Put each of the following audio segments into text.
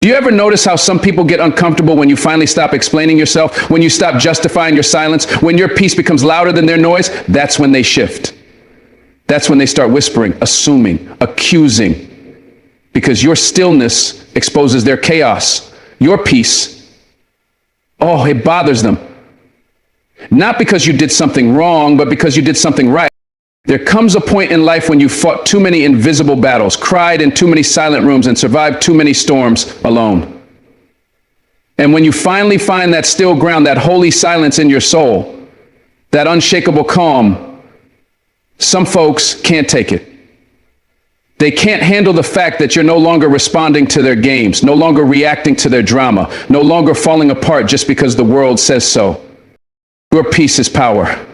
Do you ever notice how some people get uncomfortable when you finally stop explaining yourself, when you stop justifying your silence, when your peace becomes louder than their noise? That's when they shift. That's when they start whispering, assuming, accusing, because your stillness exposes their chaos. Your peace, oh, it bothers them. Not because you did something wrong, but because you did something right. There comes a point in life when you fought too many invisible battles, cried in too many silent rooms, and survived too many storms alone. And when you finally find that still ground, that holy silence in your soul, that unshakable calm, some folks can't take it. They can't handle the fact that you're no longer responding to their games, no longer reacting to their drama, no longer falling apart just because the world says so. Your peace is power.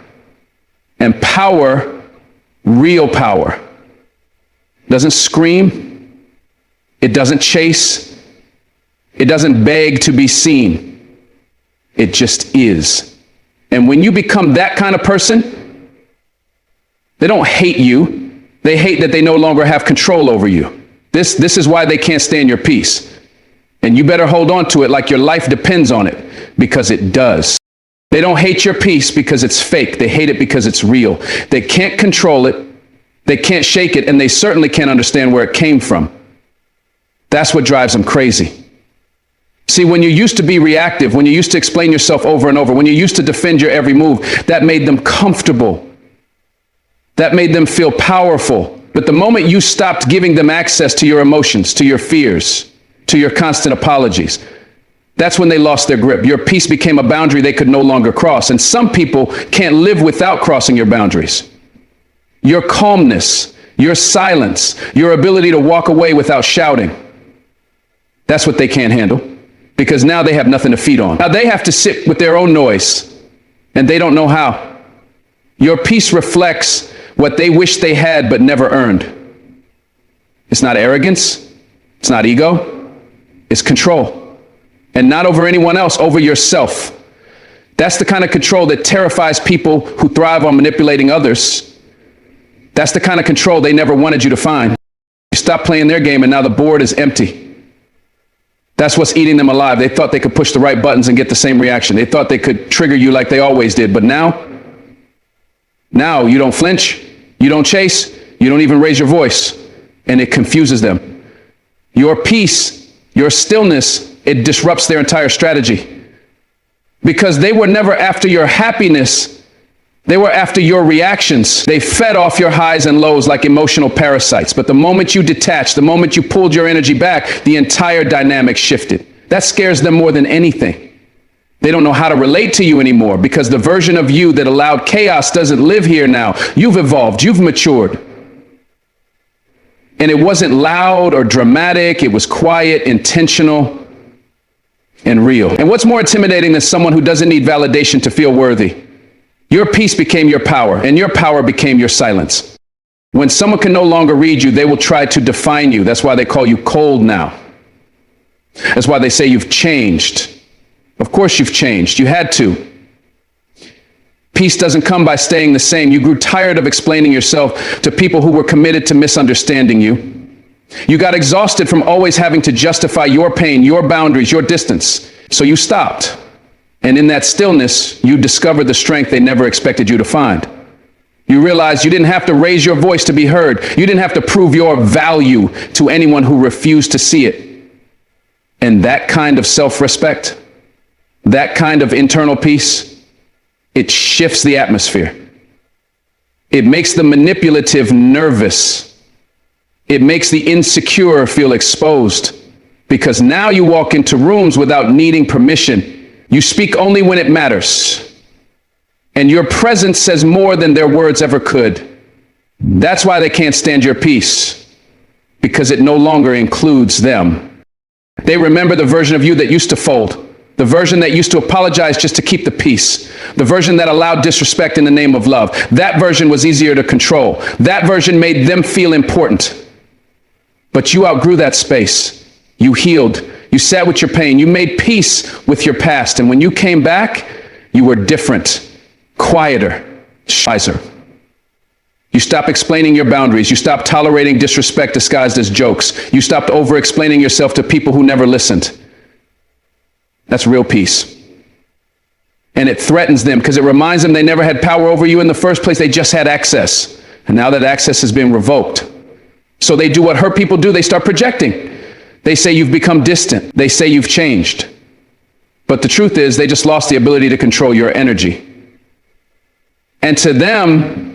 And power, real power, doesn't scream, it doesn't chase, it doesn't beg to be seen. It just is. And when you become that kind of person, they don't hate you. They hate that they no longer have control over you. This is why they can't stand your peace. And you better hold on to it like your life depends on it, because it does. They don't hate your peace because it's fake. They hate it because it's real. They can't control it. They can't shake it. And they certainly can't understand where it came from. That's what drives them crazy. See, when you used to be reactive, when you used to explain yourself over and over, when you used to defend your every move, that made them comfortable. That made them feel powerful. But the moment you stopped giving them access to your emotions, to your fears, to your constant apologies, that's when they lost their grip. Your peace became a boundary they could no longer cross. And some people can't live without crossing your boundaries. Your calmness, your silence, your ability to walk away without shouting. That's what they can't handle, because now they have nothing to feed on. Now they have to sit with their own noise, and they don't know how. Your peace reflects what they wish they had but never earned. It's not arrogance. It's not ego. It's control. And not over anyone else, over yourself. That's the kind of control that terrifies people who thrive on manipulating others. That's the kind of control they never wanted you to find. You stop playing their game and now the board is empty. That's what's eating them alive. They thought they could push the right buttons and get the same reaction. They thought they could trigger you like they always did. But now you don't flinch, you don't chase, you don't even raise your voice. And it confuses them. Your peace, your stillness, it disrupts their entire strategy, because they were never after your happiness. They were after your reactions. They fed off your highs and lows like emotional parasites. But the moment you detached, the moment you pulled your energy back, the entire dynamic shifted. That scares them more than anything. They don't know how to relate to you anymore, because the version of you that allowed chaos doesn't live here now. You've evolved, you've matured. And it wasn't loud or dramatic. It was quiet, intentional, and real. And what's more intimidating than someone who doesn't need validation to feel worthy? Your peace became your power, and your power became your silence. When someone can no longer read you, they will try to define you. That's why they call you cold now. That's why they say you've changed. Of course you've changed. You had to. Peace doesn't come by staying the same. You grew tired of explaining yourself to people who were committed to misunderstanding you. You got exhausted from always having to justify your pain, your boundaries, your distance. So you stopped. And in that stillness, you discovered the strength they never expected you to find. You realized you didn't have to raise your voice to be heard. You didn't have to prove your value to anyone who refused to see it. And that kind of self-respect, that kind of internal peace, it shifts the atmosphere. It makes the manipulative nervous. It makes the insecure feel exposed, because now you walk into rooms without needing permission. You speak only when it matters. And your presence says more than their words ever could. That's why they can't stand your peace, because it no longer includes them. They remember the version of you that used to fold, the version that used to apologize just to keep the peace, the version that allowed disrespect in the name of love. That version was easier to control. That version made them feel important. But you outgrew that space. You healed. You sat with your pain. You made peace with your past. And when you came back, you were different, quieter, wiser. You stop explaining your boundaries. You stop tolerating disrespect disguised as jokes. You stopped over-explaining yourself to people who never listened. That's real peace. And it threatens them because it reminds them they never had power over you in the first place. They just had access. And now that access has been revoked. So they do what hurt people do. They start projecting. They say you've become distant. They say you've changed. But the truth is they just lost the ability to control your energy. And to them,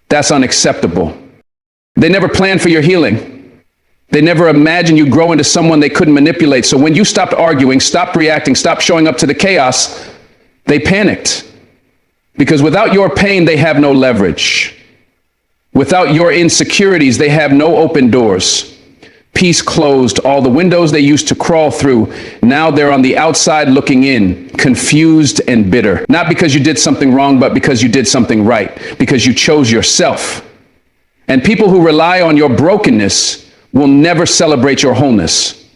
that's unacceptable. They never planned for your healing. They never imagined you grow into someone they couldn't manipulate. So when you stopped arguing, stopped reacting, stopped showing up to the chaos, they panicked. Because without your pain, they have no leverage. Without your insecurities, they have no open doors. Peace closed all the windows they used to crawl through. Now they're on the outside looking in, confused and bitter. Not because you did something wrong, but because you did something right. Because you chose yourself. And people who rely on your brokenness will never celebrate your wholeness.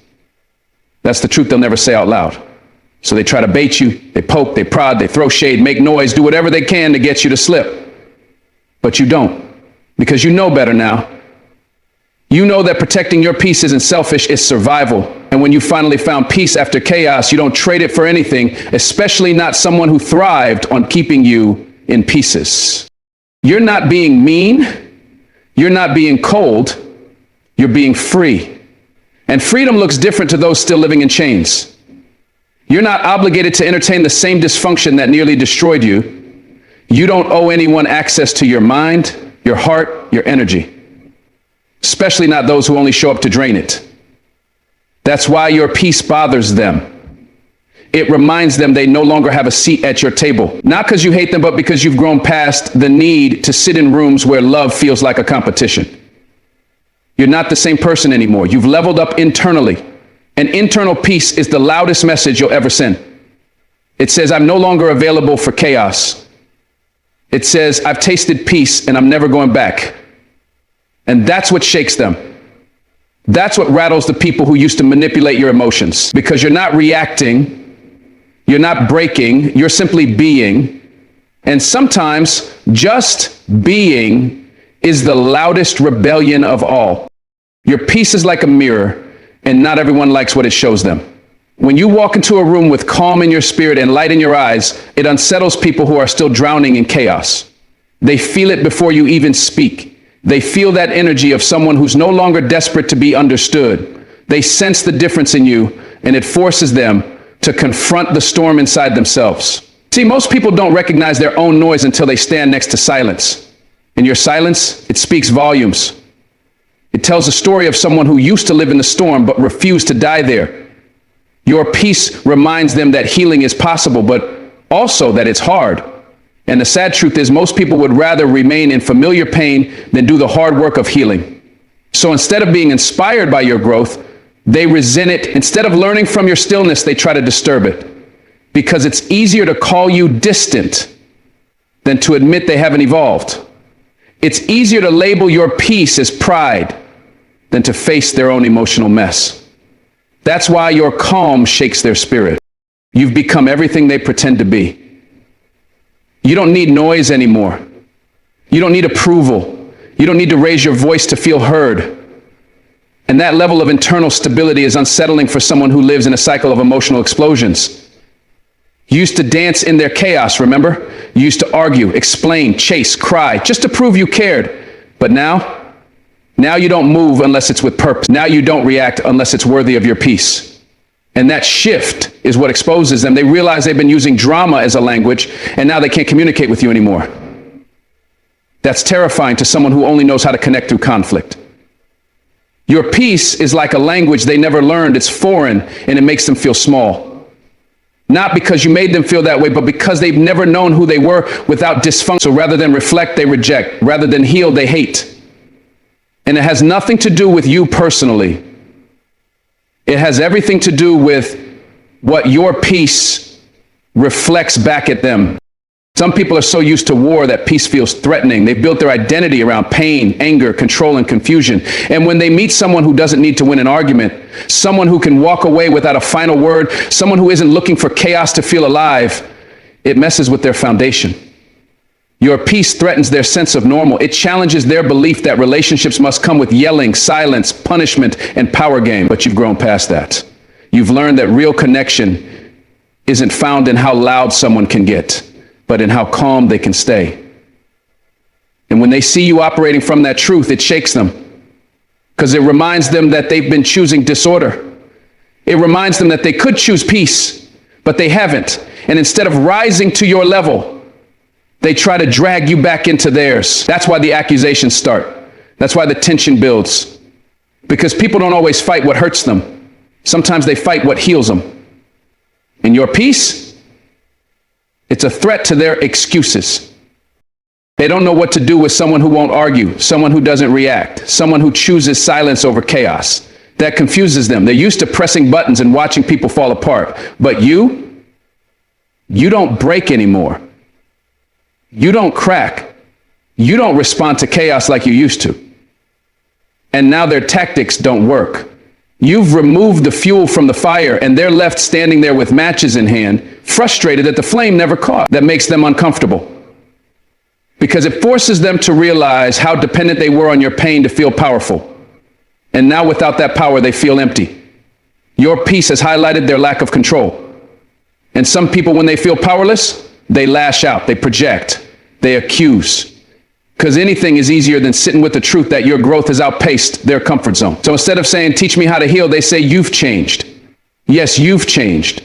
That's the truth they'll never say out loud. So they try to bait you, they poke, they prod, they throw shade, make noise, do whatever they can to get you to slip. But you don't, because you know better now. You know that protecting your peace isn't selfish, it's survival. And when you finally found peace after chaos, you don't trade it for anything, especially not someone who thrived on keeping you in pieces. You're not being mean, you're not being cold, you're being free. And freedom looks different to those still living in chains. You're not obligated to entertain the same dysfunction that nearly destroyed you. You don't owe anyone access to your mind, your heart, your energy. Especially not those who only show up to drain it. That's why your peace bothers them. It reminds them they no longer have a seat at your table. Not because you hate them, but because you've grown past the need to sit in rooms where love feels like a competition. You're not the same person anymore. You've leveled up internally. And internal peace is the loudest message you'll ever send. It says, I'm no longer available for chaos. It says, I've tasted peace and I'm never going back. And that's what shakes them. That's what rattles the people who used to manipulate your emotions. Because you're not reacting, you're not breaking, you're simply being. And sometimes just being is the loudest rebellion of all. Your peace is like a mirror, and not everyone likes what it shows them. When you walk into a room with calm in your spirit and light in your eyes, it unsettles people who are still drowning in chaos. They feel it before you even speak. They feel that energy of someone who's no longer desperate to be understood. They sense the difference in you, and it forces them to confront the storm inside themselves. See, most people don't recognize their own noise until they stand next to silence. And your silence, it speaks volumes. It tells a story of someone who used to live in the storm but refused to die there. Your peace reminds them that healing is possible, but also that it's hard. And the sad truth is most people would rather remain in familiar pain than do the hard work of healing. So instead of being inspired by your growth, they resent it. Instead of learning from your stillness, they try to disturb it. Because it's easier to call you distant than to admit they haven't evolved. It's easier to label your peace as pride than to face their own emotional mess. That's why your calm shakes their spirit. You've become everything they pretend to be. You don't need noise anymore. You don't need approval. You don't need to raise your voice to feel heard. And that level of internal stability is unsettling for someone who lives in a cycle of emotional explosions. You used to dance in their chaos, remember? You used to argue, explain, chase, cry, just to prove you cared. But now you don't move unless it's with purpose. Now you don't react unless it's worthy of your peace. And that shift is what exposes them. They realize they've been using drama as a language, and now they can't communicate with you anymore. That's terrifying to someone who only knows how to connect through conflict. Your peace is like a language they never learned. It's foreign, and it makes them feel small. Not because you made them feel that way, but because they've never known who they were without dysfunction. So rather than reflect, they reject. Rather than heal, they hate. And it has nothing to do with you personally. It has everything to do with what your peace reflects back at them. Some people are so used to war that peace feels threatening. They've built their identity around pain, anger, control, and confusion. And when they meet someone who doesn't need to win an argument, someone who can walk away without a final word, someone who isn't looking for chaos to feel alive, it messes with their foundation. Your peace threatens their sense of normal. It challenges their belief that relationships must come with yelling, silence, punishment, and power game. But you've grown past that. You've learned that real connection isn't found in how loud someone can get, but in how calm they can stay. And when they see you operating from that truth, it shakes them, because it reminds them that they've been choosing disorder. It reminds them that they could choose peace, but they haven't. And instead of rising to your level, they try to drag you back into theirs. That's why the accusations start. That's why the tension builds. Because people don't always fight what hurts them. Sometimes they fight what heals them. And your peace, it's a threat to their excuses. They don't know what to do with someone who won't argue, someone who doesn't react, someone who chooses silence over chaos. That confuses them. They're used to pressing buttons and watching people fall apart. But you don't break anymore. You don't crack. You don't respond to chaos like you used to. And now their tactics don't work. You've removed the fuel from the fire, and they're left standing there with matches in hand, frustrated that the flame never caught. That makes them uncomfortable, because it forces them to realize how dependent they were on your pain to feel powerful. And now without that power, they feel empty. Your peace has highlighted their lack of control. And some people, when they feel powerless, they lash out, they project, they accuse, because anything is easier than sitting with the truth that your growth has outpaced their comfort zone. So instead of saying, teach me how to heal, they say, you've changed. Yes, you've changed.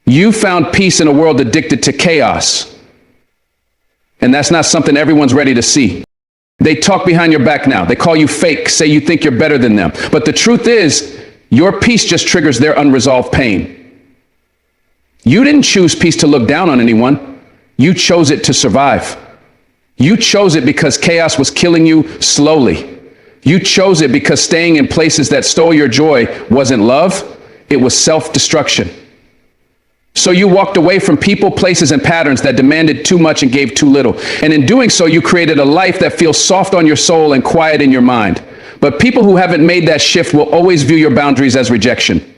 You found peace in a world addicted to chaos. And that's not something everyone's ready to see. They talk behind your back now. They call you fake, say you think you're better than them. But the truth is, your peace just triggers their unresolved pain. You didn't choose peace to look down on anyone. You chose it to survive. You chose it because chaos was killing you slowly. You chose it because staying in places that stole your joy wasn't love, it was self-destruction. So you walked away from people, places, and patterns that demanded too much and gave too little. And in doing so, you created a life that feels soft on your soul and quiet in your mind. But people who haven't made that shift will always view your boundaries as rejection,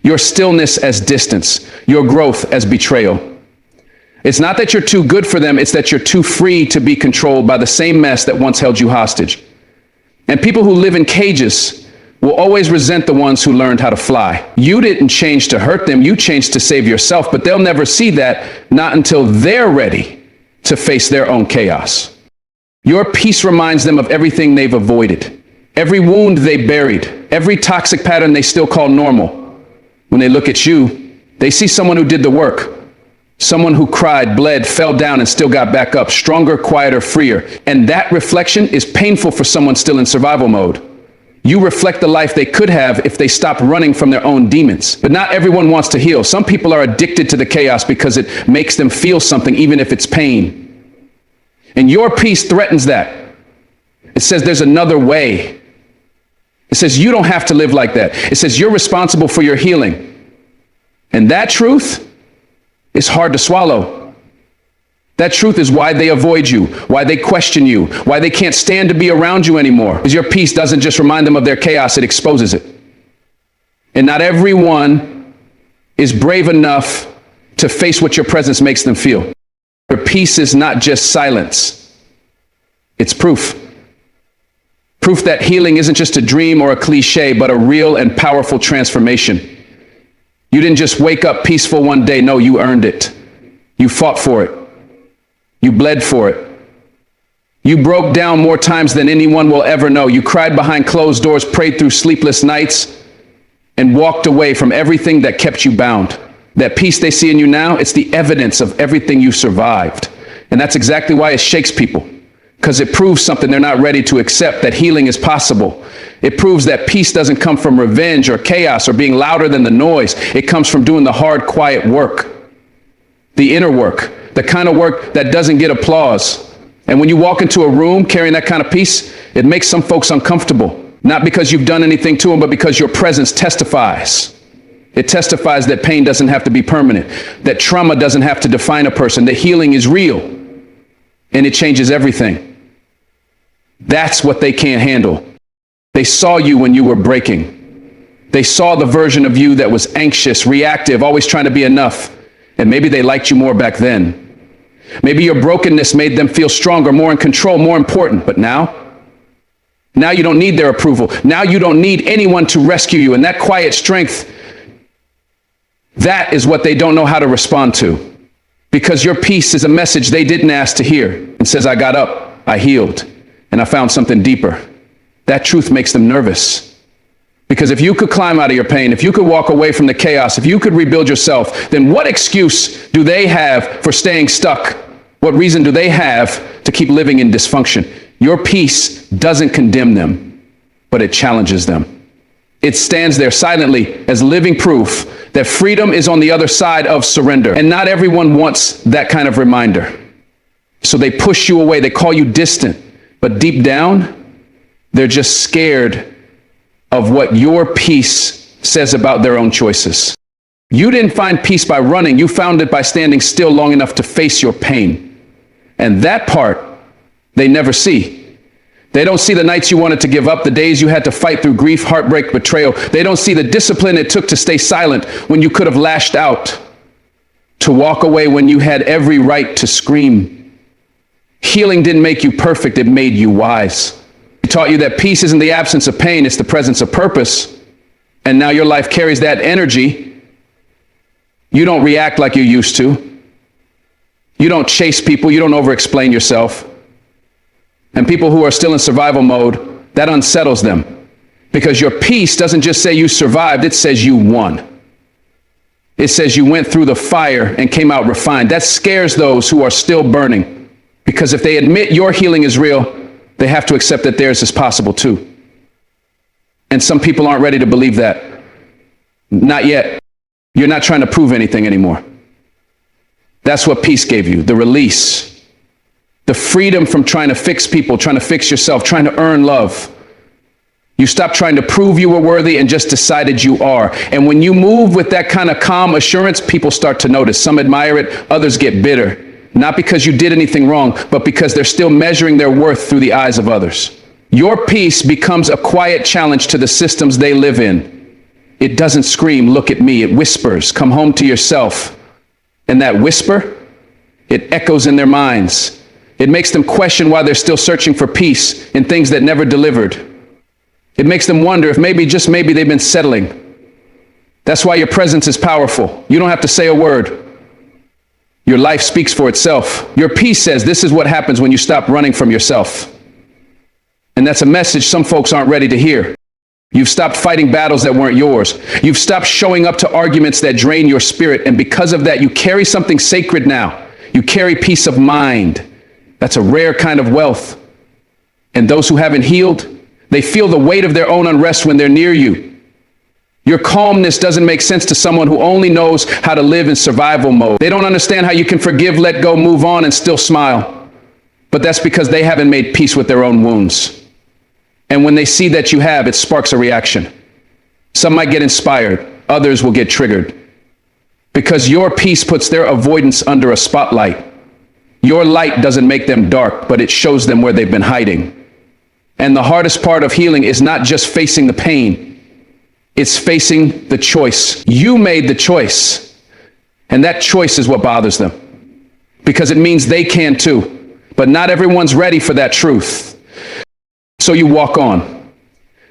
your stillness as distance, your growth as betrayal. It's not that you're too good for them, it's that you're too free to be controlled by the same mess that once held you hostage. And people who live in cages will always resent the ones who learned how to fly. You didn't change to hurt them, you changed to save yourself, but they'll never see that, not until they're ready to face their own chaos. Your peace reminds them of everything they've avoided, every wound they buried, every toxic pattern they still call normal. When they look at you, they see someone who did the work, someone who cried, bled, fell down, and still got back up, stronger, quieter, freer. And that reflection is painful for someone still in survival mode. You reflect the life they could have if they stopped running from their own demons. But not everyone wants to heal. Some people are addicted to the chaos because it makes them feel something, even if it's pain. And your peace threatens that. It says there's another way. It says you don't have to live like that. It says you're responsible for your healing. And that truth is hard to swallow. That truth is why they avoid you, why they question you, why they can't stand to be around you anymore. Because your peace doesn't just remind them of their chaos, it exposes it. And not everyone is brave enough to face what your presence makes them feel. Your peace is not just silence. It's proof. Proof that healing isn't just a dream or a cliche, but a real and powerful transformation. You didn't just wake up peaceful one day. No, you earned it. You fought for it. You bled for it. You broke down more times than anyone will ever know. You cried behind closed doors, prayed through sleepless nights, and walked away from everything that kept you bound. That peace they see in you now, it's the evidence of everything you survived. And that's exactly why it shakes people. Because it proves something they're not ready to accept, that healing is possible. It proves that peace doesn't come from revenge or chaos or being louder than the noise. It comes from doing the hard, quiet work, the inner work, the kind of work that doesn't get applause. And when you walk into a room carrying that kind of peace, it makes some folks uncomfortable. Not because you've done anything to them, but because your presence testifies. It testifies that pain doesn't have to be permanent, that trauma doesn't have to define a person, that healing is real, and it changes everything. That's what they can't handle. They saw you when you were breaking. They saw the version of you that was anxious, reactive, always trying to be enough. And maybe they liked you more back then. Maybe your brokenness made them feel stronger, more in control, more important. But now you don't need their approval. Now you don't need anyone to rescue you. And that quiet strength, that is what they don't know how to respond to. Because your peace is a message they didn't ask to hear, and says, I got up, I healed, and I found something deeper. That truth makes them nervous. Because if you could climb out of your pain, if you could walk away from the chaos, if you could rebuild yourself, then what excuse do they have for staying stuck? What reason do they have to keep living in dysfunction? Your peace doesn't condemn them, but it challenges them. It stands there silently as living proof that freedom is on the other side of surrender. And not everyone wants that kind of reminder. So they push you away, they call you distant, but deep down, they're just scared of what your peace says about their own choices. You didn't find peace by running, you found it by standing still long enough to face your pain. And that part, they never see. They don't see the nights you wanted to give up, the days you had to fight through grief, heartbreak, betrayal. They don't see the discipline it took to stay silent when you could have lashed out, to walk away when you had every right to scream. Healing didn't make you perfect, it made you wise. It taught you that peace isn't the absence of pain, it's the presence of purpose. And now your life carries that energy. You don't react like you used to. You don't chase people, you don't over-explain yourself. And people who are still in survival mode, that unsettles them. Because your peace doesn't just say you survived, it says you won. It says you went through the fire and came out refined. That scares those who are still burning. Because if they admit your healing is real, they have to accept that theirs is possible too. And some people aren't ready to believe that. Not yet. You're not trying to prove anything anymore. That's what peace gave you, the release. The freedom from trying to fix people, trying to fix yourself, trying to earn love. You stopped trying to prove you were worthy and just decided you are. And when you move with that kind of calm assurance, people start to notice. Some admire it, others get bitter. Not because you did anything wrong, but because they're still measuring their worth through the eyes of others. Your peace becomes a quiet challenge to the systems they live in. It doesn't scream, look at me. It whispers, come home to yourself. And that whisper, it echoes in their minds. It makes them question why they're still searching for peace in things that never delivered. It makes them wonder if maybe, just maybe, they've been settling. That's why your presence is powerful. You don't have to say a word. Your life speaks for itself. Your peace says this is what happens when you stop running from yourself. And that's a message some folks aren't ready to hear. You've stopped fighting battles that weren't yours. You've stopped showing up to arguments that drain your spirit. And because of that, you carry something sacred now. You carry peace of mind. That's a rare kind of wealth. And those who haven't healed, they feel the weight of their own unrest when they're near you. Your calmness doesn't make sense to someone who only knows how to live in survival mode. They don't understand how you can forgive, let go, move on, and still smile. But that's because they haven't made peace with their own wounds. And when they see that you have, it sparks a reaction. Some might get inspired, others will get triggered. Because your peace puts their avoidance under a spotlight. Your light doesn't make them dark, but it shows them where they've been hiding. And the hardest part of healing is not just facing the pain. It's facing the choice. You made the choice. And that choice is what bothers them. Because it means they can too. But not everyone's ready for that truth. So you walk on.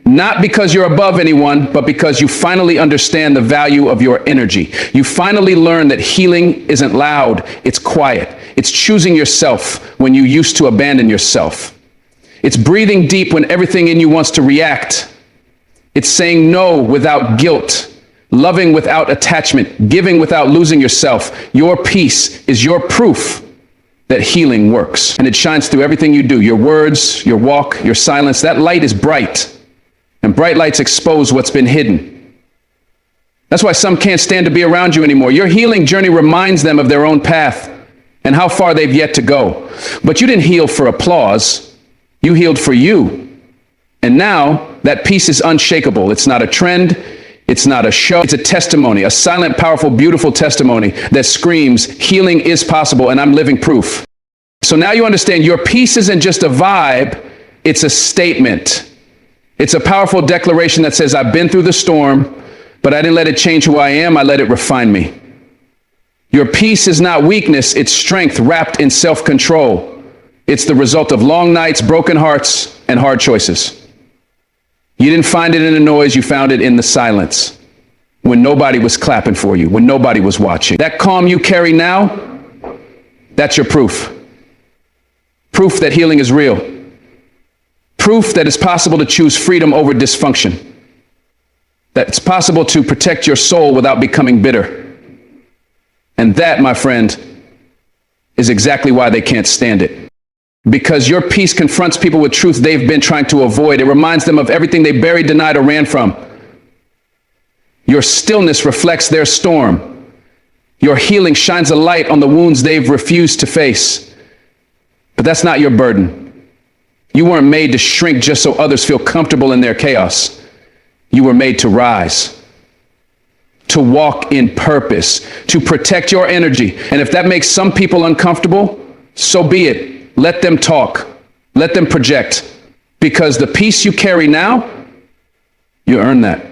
Not because you're above anyone, but because you finally understand the value of your energy. You finally learn that healing isn't loud, it's quiet. It's choosing yourself when you used to abandon yourself. It's breathing deep when everything in you wants to react. It's saying no without guilt, loving without attachment, giving without losing yourself. Your peace is your proof that healing works. And it shines through everything you do, your words, your walk, your silence. That light is bright. And bright lights expose what's been hidden. That's why some can't stand to be around you anymore. Your healing journey reminds them of their own path and how far they've yet to go. But you didn't heal for applause. You healed for you. And now that peace is unshakable. It's not a trend. It's not a show. It's a testimony, a silent, powerful, beautiful testimony that screams, healing is possible, and I'm living proof. So now you understand your peace isn't just a vibe. It's a statement. It's a powerful declaration that says, I've been through the storm, but I didn't let it change who I am. I let it refine me. Your peace is not weakness, it's strength wrapped in self-control. It's the result of long nights, broken hearts, and hard choices. You didn't find it in the noise, you found it in the silence. When nobody was clapping for you, when nobody was watching. That calm you carry now, that's your proof. Proof that healing is real. Proof that it's possible to choose freedom over dysfunction. That it's possible to protect your soul without becoming bitter. And that, my friend, is exactly why they can't stand it. Because your peace confronts people with truth they've been trying to avoid. It reminds them of everything they buried, denied, or ran from. Your stillness reflects their storm. Your healing shines a light on the wounds they've refused to face. But that's not your burden. You weren't made to shrink just so others feel comfortable in their chaos. You were made to rise, to walk in purpose, to protect your energy. And if that makes some people uncomfortable, so be it. Let them talk. Let them project. Because the peace you carry now, you earn that.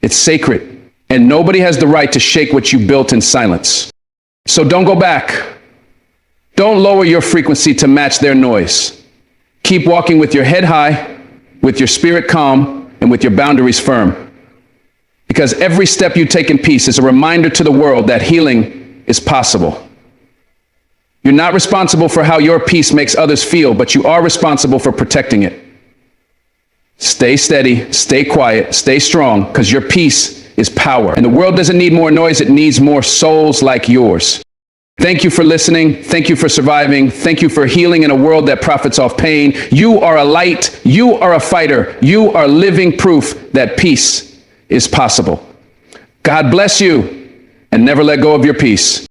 It's sacred. And nobody has the right to shake what you built in silence. So don't go back. Don't lower your frequency to match their noise. Keep walking with your head high, with your spirit calm, and with your boundaries firm. Because every step you take in peace is a reminder to the world that healing is possible. You're not responsible for how your peace makes others feel, but you are responsible for protecting it. Stay steady, stay quiet, stay strong, because your peace is power. And the world doesn't need more noise, it needs more souls like yours. Thank you for listening. Thank you for surviving. Thank you for healing in a world that profits off pain. You are a light. You are a fighter. You are living proof that peace is possible. God bless you, and never let go of your peace.